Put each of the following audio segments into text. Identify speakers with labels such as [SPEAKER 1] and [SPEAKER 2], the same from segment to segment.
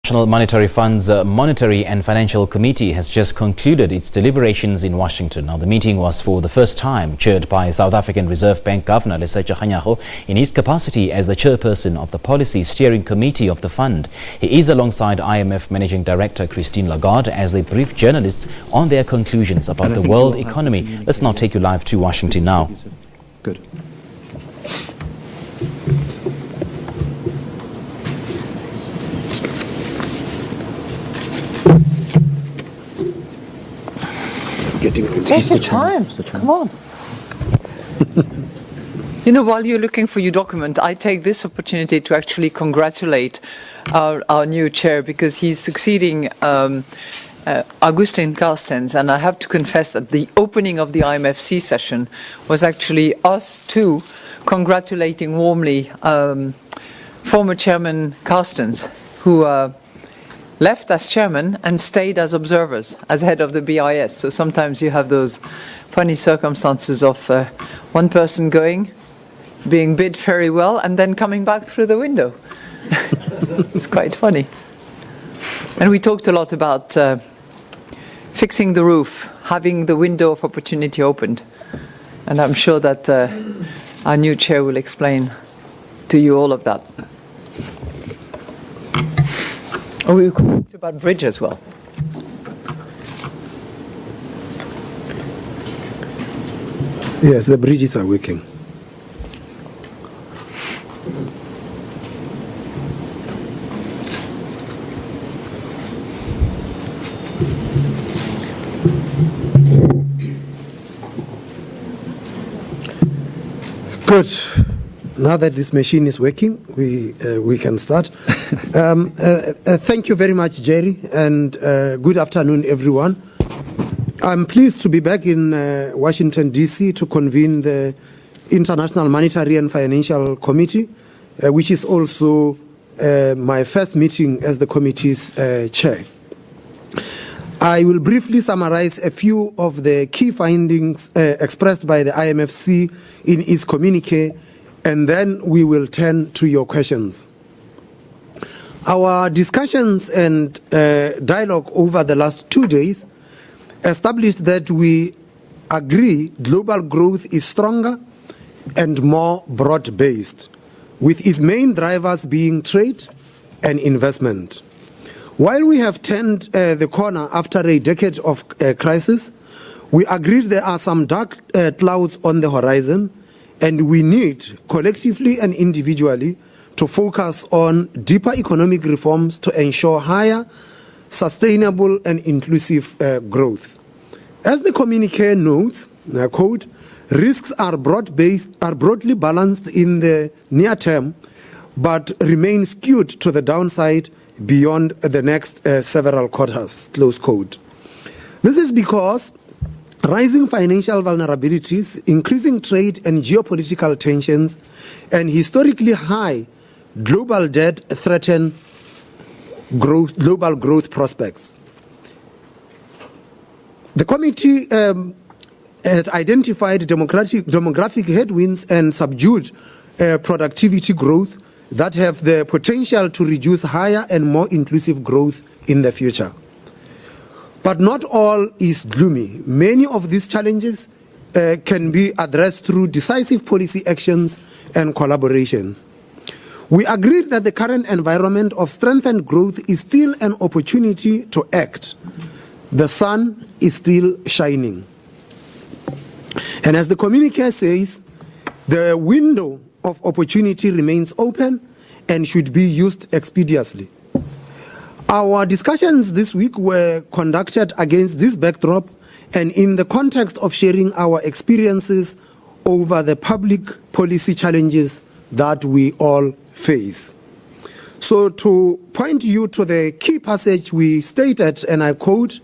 [SPEAKER 1] National Monetary Fund's Monetary and Financial Committee has just concluded its deliberations in Washington. Now, the meeting was for the first time chaired by South African Reserve Bank Governor Lesetja Kangyago in his capacity as the chairperson of the Policy Steering Committee of the fund. He is alongside IMF Managing Director Christine Lagarde as they brief journalists on their conclusions about the world economy. Let's now take you live to Washington now.
[SPEAKER 2] Good.
[SPEAKER 3] Take your time. Come on. You know, while you're looking for your document, I take this opportunity to actually congratulate our new chair because he's succeeding Augustin Carstens, and I have to confess that the opening of the IMFC session was actually us two congratulating warmly former Chairman Carstens, who left as chairman and stayed as observers, as head of the BIS. So sometimes you have those funny circumstances of one person going, being bid very well, and then coming back through the window. It's quite funny. And we talked a lot about fixing the roof, having the window of opportunity opened. And I'm sure that our new chair will explain to you all of that. Oh, we talked about bridge as well.
[SPEAKER 2] Yes, the bridges are working. Good. Now that this machine is working, we can start. Thank you very much, Jerry, and good afternoon, everyone. I'm pleased to be back in Washington, D.C. to convene the International Monetary and Financial Committee, which is also my first meeting as the committee's chair. I will briefly summarize a few of the key findings expressed by the IMFC in its communique, and then we will turn to your questions. Our discussions and dialogue over the last 2 days established that we agree global growth is stronger and more broad-based, with its main drivers being trade and investment. While we have turned the corner after a decade of crisis, we agreed there are some dark clouds on the horizon, and we need, collectively and individually, to focus on deeper economic reforms to ensure higher, sustainable and inclusive growth. As the communique notes, I quote, risks are broadly balanced in the near term, but remain skewed to the downside beyond the next several quarters, close quote. This is because rising financial vulnerabilities, increasing trade and geopolitical tensions, and historically high global debt threaten global growth prospects. The committee had identified demographic headwinds and subdued productivity growth that have the potential to reduce higher and more inclusive growth in the future. But not all is gloomy. Many of these challenges can be addressed through decisive policy actions and collaboration. We agreed that the current environment of strengthened growth is still an opportunity to act. The sun is still shining. And as the communique says, the window of opportunity remains open and should be used expeditiously. Our discussions this week were conducted against this backdrop and in the context of sharing our experiences over the public policy challenges that we all face. So to point you to the key passage we stated, and I quote,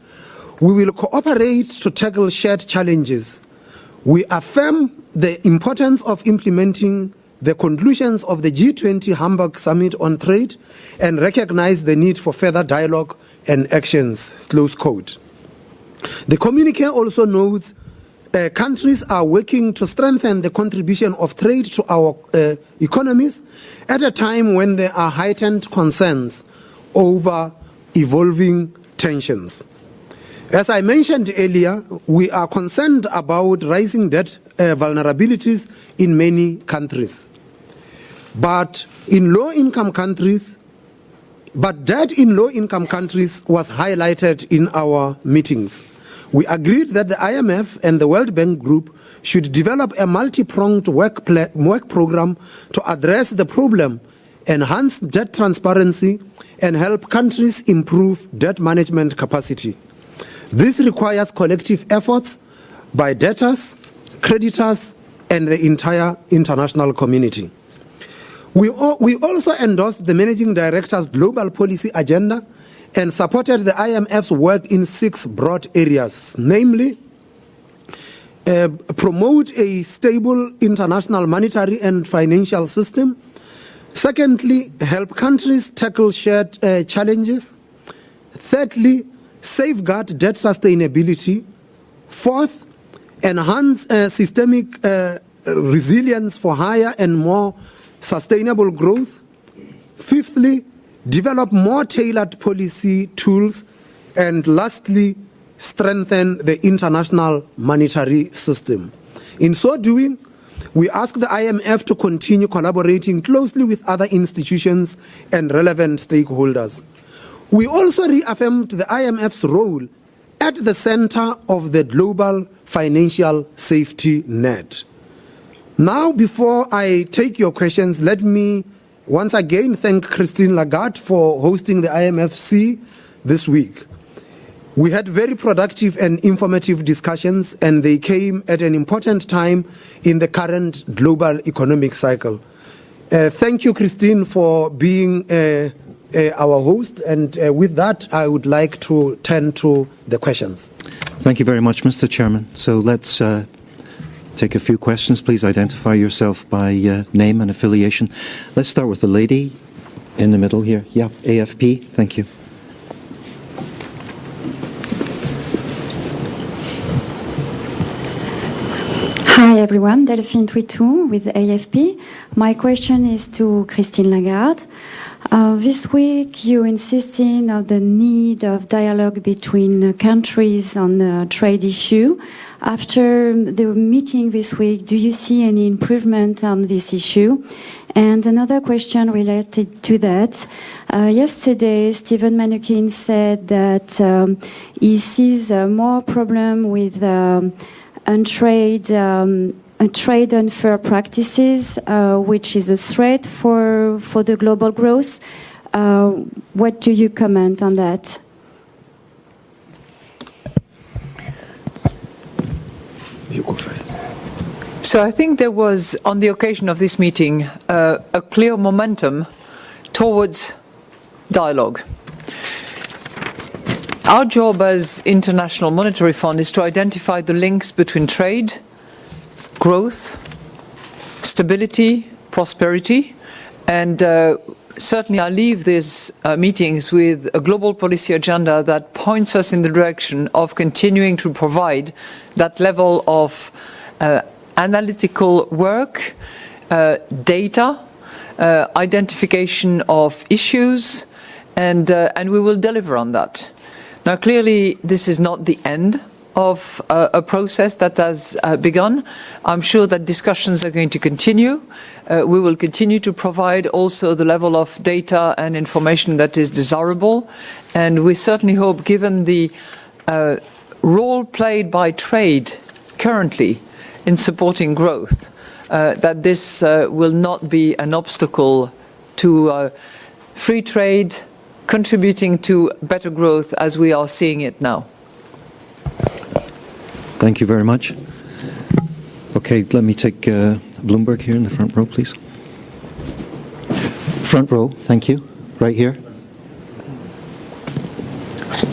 [SPEAKER 2] we will cooperate to tackle shared challenges. We affirm the importance of implementing the conclusions of the G20 Hamburg Summit on Trade and recognize the need for further dialogue and actions, close quote. The communique also notes countries are working to strengthen the contribution of trade to our economies at a time when there are heightened concerns over evolving tensions. As I mentioned earlier, we are concerned about rising debt vulnerabilities in many countries. But debt in low-income countries was highlighted in our meetings. We agreed that the IMF and the World Bank Group should develop a multi-pronged work program to address the problem, enhance debt transparency, and help countries improve debt management capacity. This requires collective efforts by debtors, creditors, and the entire international community. We also endorsed the Managing Director's global policy agenda and supported the IMF's work in 6 broad areas, namely, promote a stable international monetary and financial system. Secondly, help countries tackle shared challenges. Thirdly, safeguard debt sustainability. Fourth, enhance systemic resilience for higher and more sustainable growth. Fifthly, develop more tailored policy tools. And lastly, strengthen the international monetary system. In so doing, we ask the IMF to continue collaborating closely with other institutions and relevant stakeholders. We also reaffirmed the IMF's role at the center of the global financial safety net. Now, before I take your questions, let me once again thank Christine Lagarde for hosting the IMFC this week. We had very productive and informative discussions, and they came at an important time in the current global economic cycle. Thank you, Christine, for being our host, and with that, I would like to turn to the questions.
[SPEAKER 4] Thank you very much, Mr. Chairman. So let's take a few questions. Please identify yourself by name and affiliation. Let's start with the lady in the middle here. Yeah, AFP. Thank you.
[SPEAKER 5] Hi everyone, Delphine Twitou with AFP. My question is to Christine Lagarde. This week you insisted on the need of dialogue between countries on the trade issue. After the meeting this week, do you see any improvement on this issue? And another question related to that. Yesterday, Stephen Mnuchin said that he sees more problem with trade unfair practices, which is a threat for the global growth. What do you comment on that?
[SPEAKER 2] You go first.
[SPEAKER 3] So I think there was, on the occasion of this meeting, a clear momentum towards dialogue. Our job as International Monetary Fund is to identify the links between trade, growth, stability, prosperity, and certainly I leave these meetings with a global policy agenda that points us in the direction of continuing to provide that level of analytical work, data, identification of issues, and we will deliver on that. Now, clearly, this is not the end of a process that has begun. I'm sure that discussions are going to continue. We will continue to provide also the level of data and information that is desirable. And we certainly hope, given the role played by trade currently in supporting growth, that this will not be an obstacle to free trade, contributing to better growth as we are seeing it now.
[SPEAKER 4] Thank you very much. Okay, let me take Bloomberg here in the front row, please. Front row, thank you. Right here.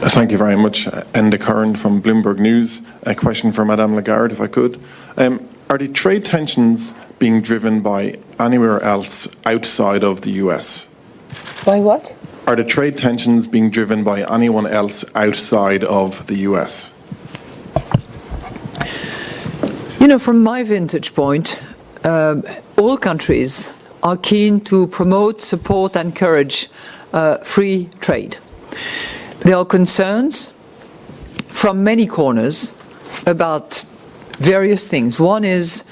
[SPEAKER 6] Thank you very much. Enda Curran from Bloomberg News. A question for Madame Lagarde, if I could. Are the trade tensions being driven by anywhere else outside of the US?
[SPEAKER 3] By what?
[SPEAKER 6] Are the trade tensions being driven by anyone else outside of the US?
[SPEAKER 3] You know, from my vantage point, all countries are keen to promote, support, encourage free trade. There are concerns from many corners about various things. One is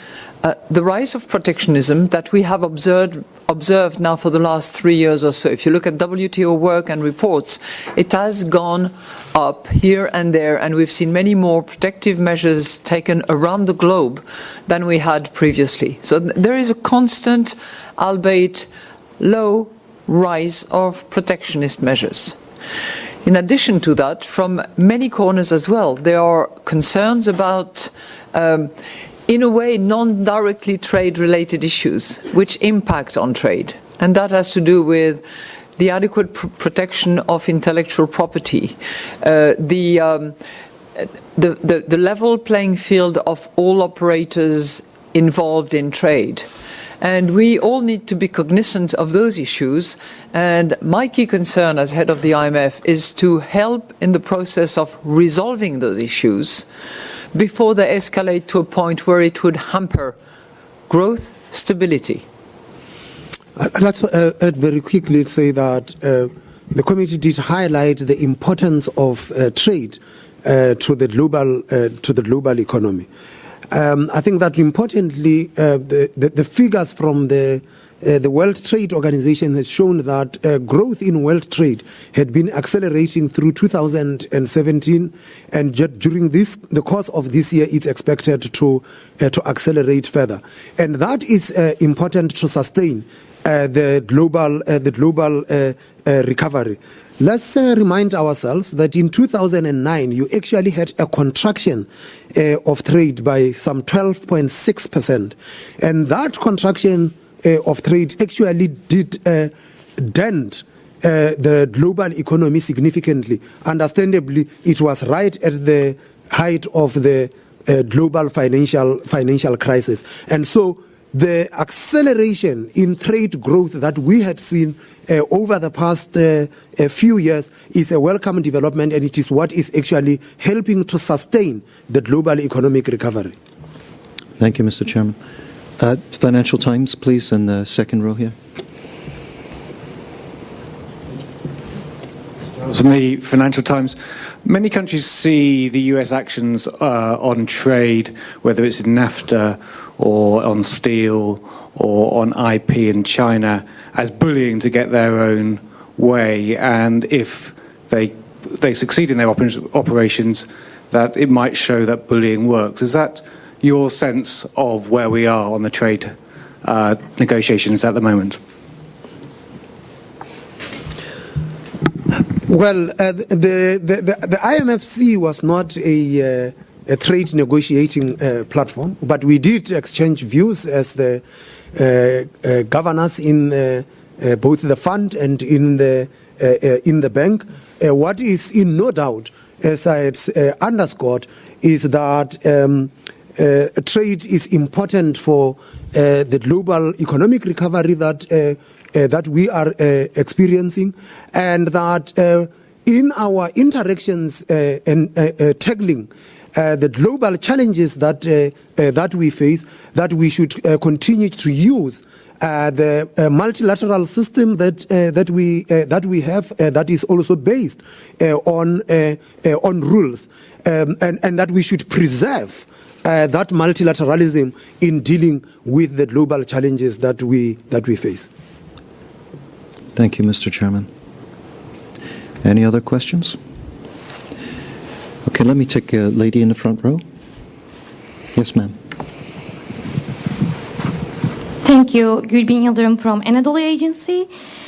[SPEAKER 3] the rise of protectionism that we have observed now for the last 3 years or so. If you look at WTO work and reports, it has gone up here and there, and we've seen many more protective measures taken around the globe than we had previously. So there is a constant, albeit low, rise of protectionist measures. In addition to that, from many corners as well, there are concerns about in a way, non-directly trade-related issues which impact on trade. And that has to do with the adequate protection of intellectual property, the level playing field of all operators involved in trade. And we all need to be cognizant of those issues. And my key concern as head of the IMF is to help in the process of resolving those issues before they escalate to a point where it would hamper growth, stability.
[SPEAKER 2] I'd like to add very quickly say that the committee did highlight the importance of trade to the global economy. I think that importantly, the figures from the World Trade Organization has shown that growth in world trade had been accelerating through 2017, and during the course of this year, it's expected to accelerate further, and that is important to sustain the global recovery. Let's remind ourselves that in 2009, you actually had a contraction of trade by some 12.6%, and that contraction of trade actually did dent the global economy significantly. Understandably, it was right at the height of the global financial crisis. And so the acceleration in trade growth that we had seen over the past few years is a welcome development, and it is what is actually helping to sustain the global economic recovery.
[SPEAKER 4] Thank you, Mr. Chairman. Financial Times, please, in the second row here.
[SPEAKER 7] From the Financial Times, many countries see the US actions on trade, whether it's in NAFTA or on steel or on IP in China, as bullying to get their own way. And if they succeed in their operations, that it might show that bullying works. Is that your sense of where we are on the trade negotiations at the moment?
[SPEAKER 2] Well, the IMFC was not a trade negotiating platform, but we did exchange views as the governors in both the fund and in the bank. What is in no doubt, as I had underscored, is that trade is important for the global economic recovery that we are experiencing, and that in our interactions and tackling the global challenges that we face, that we should continue to use the multilateral system that we have, that is also based on rules, and that we should preserve that multilateralism in dealing with the global challenges that we face.
[SPEAKER 4] Thank you, Mr. Chairman. Any other questions? Okay, let me take a lady in the front row. Yes, ma'am.
[SPEAKER 8] Thank you. Gülbin Yıldırım from Anadolu Agency.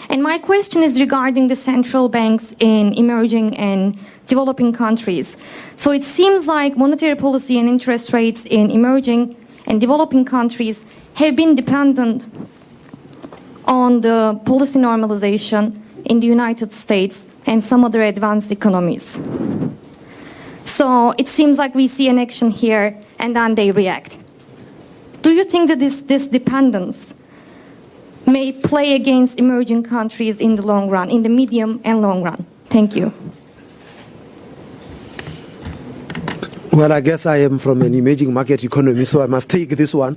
[SPEAKER 8] And my question is regarding the central banks in emerging and developing countries. So it seems like monetary policy and interest rates in emerging and developing countries have been dependent on the policy normalization in the United States and some other advanced economies. So it seems like we see an action here and then they react. Do you think that this dependence may play against emerging countries in the long run, in the medium and long run? Thank you.
[SPEAKER 2] Well, I guess I am from an emerging market economy, so I must take this one.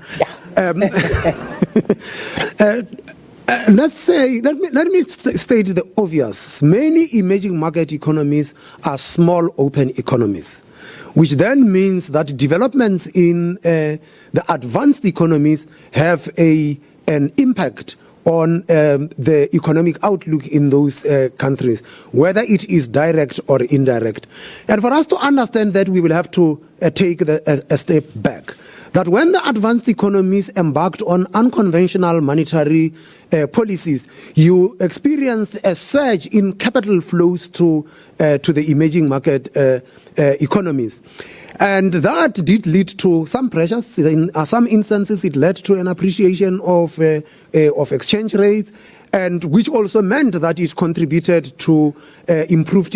[SPEAKER 2] Let me state the obvious. Many emerging market economies are small open economies, which then means that developments in the advanced economies have an impact on the economic outlook in those countries, whether it is direct or indirect. And for us to understand that, we will have to take a step back. That when the advanced economies embarked on unconventional monetary policies, you experienced a surge in capital flows to the emerging market economies. And that did lead to some pressures. In some instances, it led to an appreciation of exchange rates, and which also meant that it contributed to improved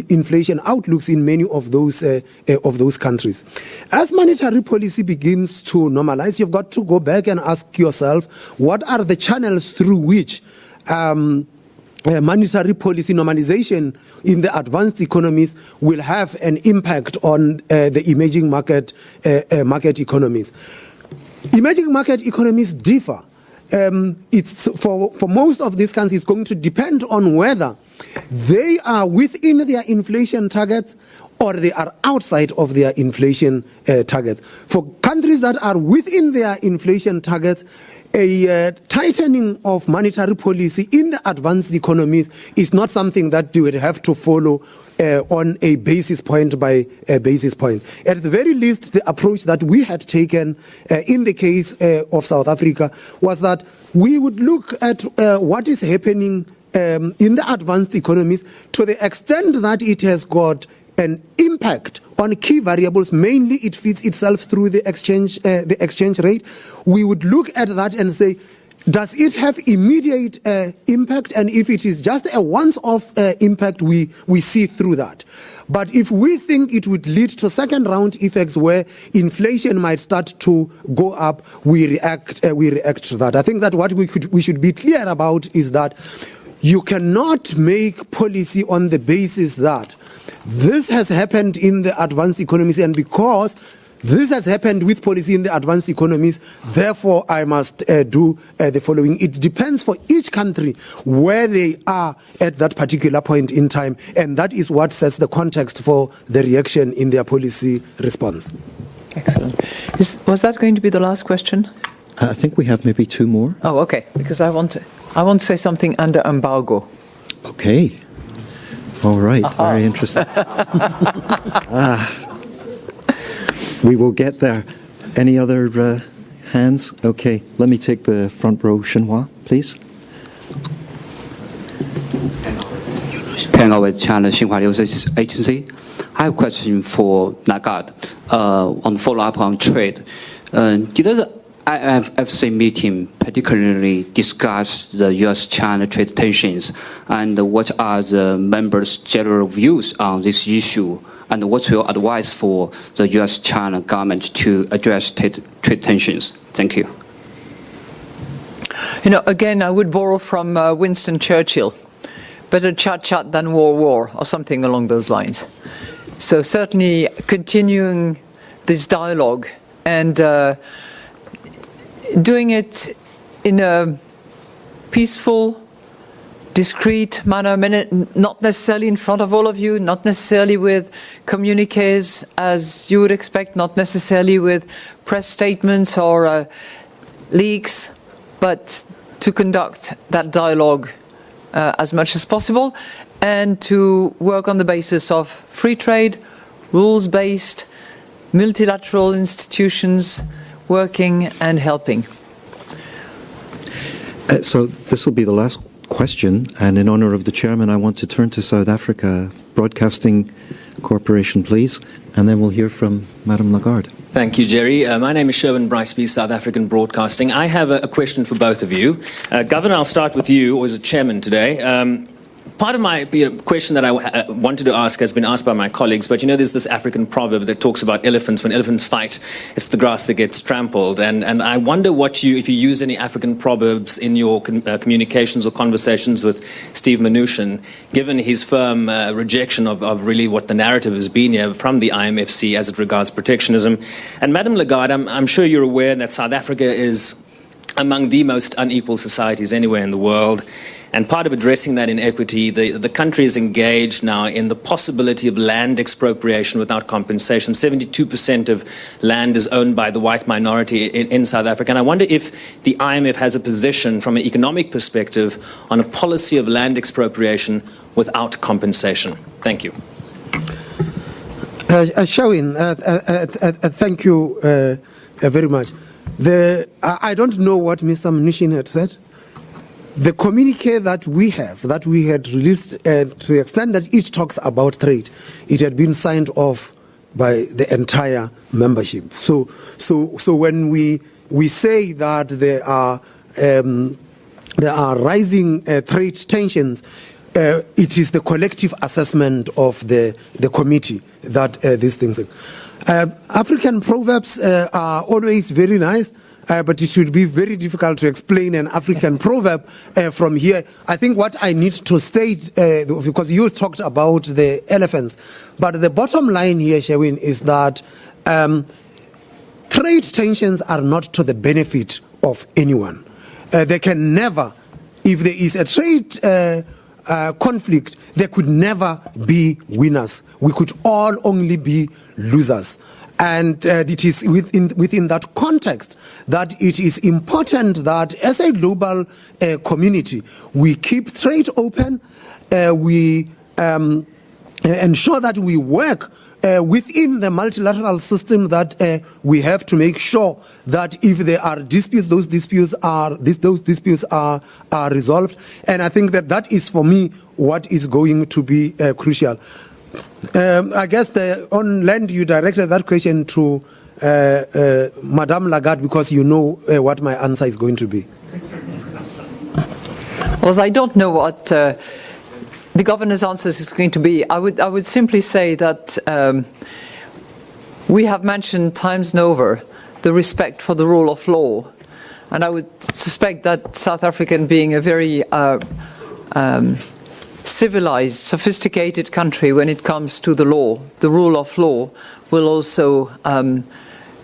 [SPEAKER 2] inflation outlooks in many of those countries. As monetary policy begins to normalize, you've got to go back and ask yourself, what are the channels through which monetary policy normalization in the advanced economies will have an impact on the emerging market economies. Emerging market economies differ. It's for most of these countries, it's going to depend on whether they are within their inflation targets or they are outside of their inflation targets. For countries that are within their inflation targets, a tightening of monetary policy in the advanced economies is not something that you would have to follow on a basis point by a basis point. At the very least, the approach that we had taken in the case of South Africa was that we would look at what is happening in the advanced economies to the extent that it has got an impact on key variables. Mainly it feeds itself through the exchange rate. We would look at that and say, does it have immediate impact? And if it is just a once-off impact, we see through that. But if we think it would lead to second-round effects where inflation might start to go up, we react to that. I think that what we should be clear about is that you cannot make policy on the basis that this has happened in the advanced economies, and because this has happened with policy in the advanced economies, therefore I must do the following. It depends for each country where they are at that particular point in time, and that is what sets the context for the reaction in their policy response.
[SPEAKER 3] Excellent. Was that going to be the last question?
[SPEAKER 4] I think we have maybe two more.
[SPEAKER 3] Oh, okay. Because I want to say something under embargo.
[SPEAKER 4] Okay. All right. Very interesting. We will get there. Any other hands? Okay. Let me take the front row. Shenhua, please.
[SPEAKER 9] Kangyago with China Xinhua News Agency. I have a question for Lagarde on follow-up on trade. Did the IMFC meeting particularly discuss the U.S.-China trade tensions, and what are the members' general views on this issue, and what's your advice for the U.S.-China government to address trade tensions? Thank you.
[SPEAKER 3] Again, I would borrow from Winston Churchill. Better chat than war, or something along those lines. So certainly continuing this dialogue and doing it in a peaceful, discreet manner, not necessarily in front of all of you, not necessarily with communiques as you would expect, not necessarily with press statements or leaks, but to conduct that dialogue as much as possible, and to work on the basis of free trade, rules-based, multilateral institutions working and helping.
[SPEAKER 4] So this will be the last question, and in honour of the chairman, I want to turn to South Africa Broadcasting Corporation, please, and then we'll hear from Madam Lagarde.
[SPEAKER 10] Thank you, Jerry. My name is Sherwin Briceby, South African Broadcasting. I have a question for both of you. Governor, I'll start with you, or as a chairman today. Part of my question that I wanted to ask has been asked by my colleagues, but there's this African proverb that talks about elephants. When elephants fight, it's the grass that gets trampled. And I wonder if you use any African proverbs in your communications or conversations with Steve Mnuchin, given his firm rejection of really what the narrative has been here from the IMFC as it regards protectionism. And Madam Lagarde, I'm sure you're aware that South Africa is among the most unequal societies anywhere in the world. And part of addressing that inequity, the country is engaged now in the possibility of land expropriation without compensation. 72% of land is owned by the white minority in South Africa. And I wonder if the IMF has a position from an economic perspective on a policy of land expropriation without compensation. Thank you.
[SPEAKER 2] Shawin, thank you very much. I don't know what Mr. Mnuchin had said. The communique that we had released, to the extent that it talks about trade, it had been signed off by the entire membership. So when we say that there are rising trade tensions, it is the collective assessment of the committee that these things are. African proverbs are always very nice. But it would be very difficult to explain an African proverb from here. I think what I need to state, because you talked about the elephants, but the bottom line here, Shawin, is that trade tensions are not to the benefit of anyone. They can never, if there is a trade conflict, there could never be winners. We could all only be losers. And it is within that context that it is important that as a global community, we keep trade open, we ensure that we work within the multilateral system that we have to make sure that if there are disputes, those disputes are resolved. And I think that is, for me, what is going to be crucial. I guess on land, you directed that question to Madame Lagarde, because you know what my answer is going to be.
[SPEAKER 3] Well, I don't know what the governor's answer is going to be. I would simply say that we have mentioned times and over the respect for the rule of law, and I would suspect that South Africa, being a very civilized, sophisticated country when it comes to the law, the rule of law will also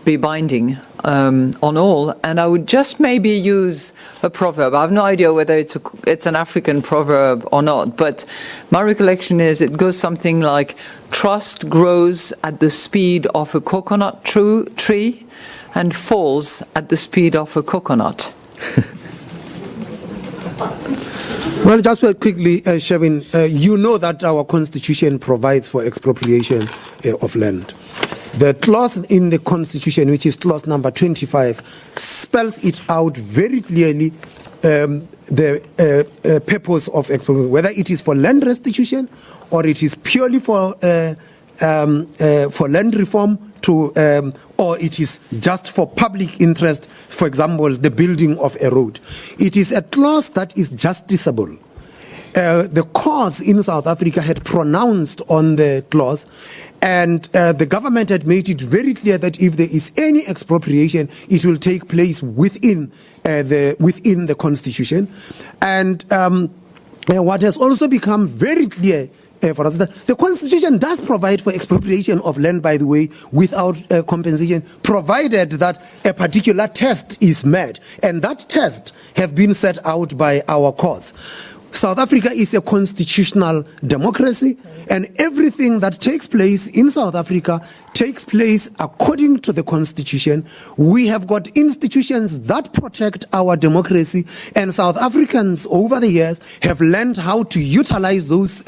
[SPEAKER 3] be binding on all. And I would just maybe use a proverb. I have no idea whether it's an African proverb or not, but my recollection is it goes something like, trust grows at the speed of a coconut tree and falls at the speed of a coconut.
[SPEAKER 2] Well, just very quickly, Shawin, you know that our constitution provides for expropriation of land. The clause in the constitution, which is clause number 25, spells it out very clearly, the purpose of expropriation, whether it is for land restitution or it is purely for land reform, or it is just for public interest, for example, the building of a road. It is a clause that is justiciable. The courts in South Africa had pronounced on the clause, and the government had made it very clear that if there is any expropriation, it will take place within the constitution. And what has also become very clear for us, the constitution does provide for expropriation of land, by the way, without compensation, provided that a particular test is met, and that test have been set out by our courts. South Africa is a constitutional democracy, and everything that takes place in South Africa takes place according to the constitution. We have got institutions that protect our democracy, and South Africans over the years have learned how to utilize those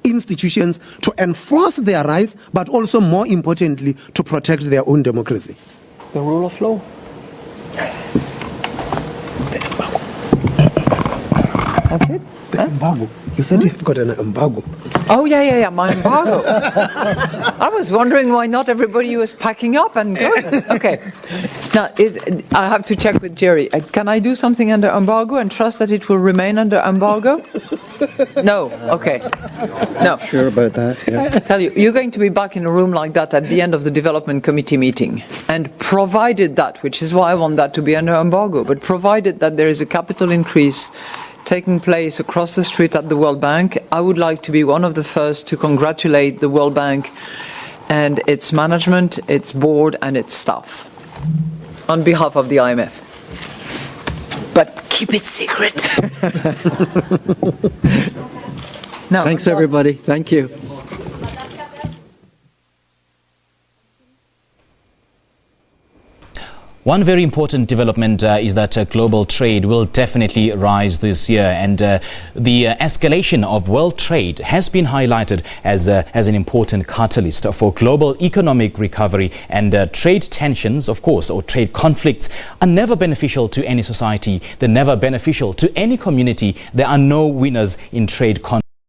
[SPEAKER 2] institutions to enforce their rights, but also, more importantly, to protect their own democracy.
[SPEAKER 3] The rule of law. That's it.
[SPEAKER 2] The embargo. You said you've got an embargo.
[SPEAKER 3] Oh, yeah, my embargo. I was wondering why not everybody was packing up and going. Okay. Now, I have to check with Jerry. Can I do something under embargo and trust that it will remain under embargo? No. Okay. No.
[SPEAKER 4] Sure about that. Yeah.
[SPEAKER 3] I tell you, you're going to be back in a room like that at the end of the development committee meeting. And provided that, which is why I want that to be under embargo, but provided that there is a capital increase taking place across the street at the World Bank, I would like to be one of the first to congratulate the World Bank and its management, its board and its staff on behalf of the IMF. keep it secret. No.
[SPEAKER 4] Thanks, everybody. Thank you.
[SPEAKER 1] One very important development is that global trade will definitely rise this year, and the escalation of world trade has been highlighted as an important catalyst for global economic recovery. And trade tensions, of course, or trade conflicts are never beneficial to any society. They're never beneficial to any community. There are no winners in trade conflicts.